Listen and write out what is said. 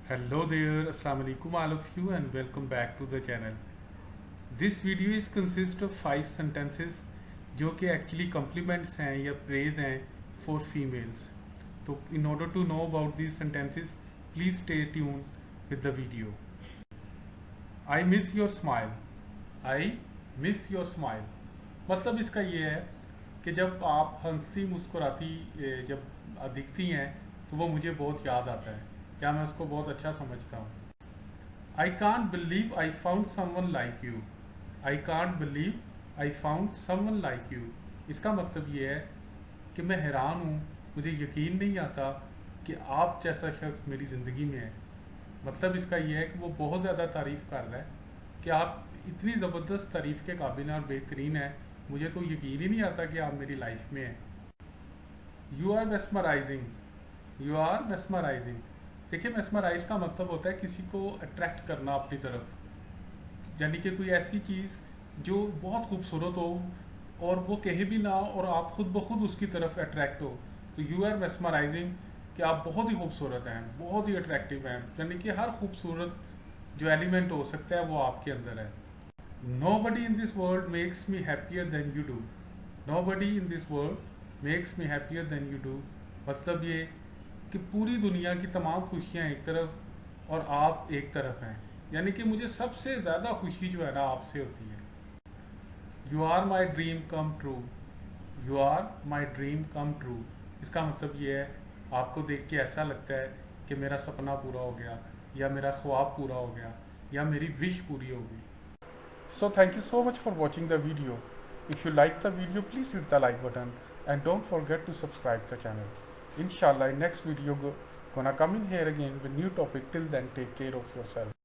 Hello there, Assalamu alaikum all of you and welcome back to the channel. This video is consist of 5 sentences जो कि actually compliments हैं या praise हैं for females. तो in order to know about these sentences, please stay tuned with the video. I miss your smile. I miss your smile. मतलब इसका ये है कि जब आप हंसती मुस्कुराती जब दिखती हैं तो वो मुझे बहुत याद आता है। क्या मैं उसको बहुत अच्छा समझता हूँ। I can't believe I found someone like you. I can't believe I found someone like you. इसका मतलब ये है कि मैं हैरान हूँ, मुझे यकीन नहीं आता कि आप जैसा शख्स मेरी ज़िंदगी में है। मतलब इसका ये है कि वो बहुत ज़्यादा तारीफ़ कर रहा है कि आप इतनी ज़बरदस्त तारीफ़ के काबिल और बेहतरीन है, मुझे तो यकीन ही नहीं आता कि आप मेरी लाइफ में हैं। You are mesmerising. You are mesmerising. देखिए, मेस्मराइज का मतलब होता है किसी को अट्रैक्ट करना अपनी तरफ, यानी कि कोई ऐसी चीज़ जो बहुत खूबसूरत हो और वो कहे भी ना और आप खुद ब खुद उसकी तरफ अट्रैक्ट हो। तो यू आर मेस्मराइजिंग कि आप बहुत ही खूबसूरत हैं, बहुत ही अट्रैक्टिव हैं, यानी कि हर खूबसूरत जो एलिमेंट हो सकता है वो आपके अंदर है। Nobody in this world makes me happier than you do. Nobody in this world makes me happier than you do. मतलब ये कि पूरी दुनिया की तमाम खुशियाँ एक तरफ और आप एक तरफ हैं, यानी कि मुझे सबसे ज़्यादा खुशी जो है ना आपसे होती है। You are my dream come true. You are my dream come true. इसका मतलब ये है आपको देख के ऐसा लगता है कि मेरा सपना पूरा हो गया या मेरा ख्वाब पूरा हो गया या मेरी विश पूरी हो गई. So thank you so much for watching the video. If you like the video, please hit the like button and don't forget to subscribe the channel. Inshallah, in next video gonna come in here again with new topic. Till then, take care of yourself.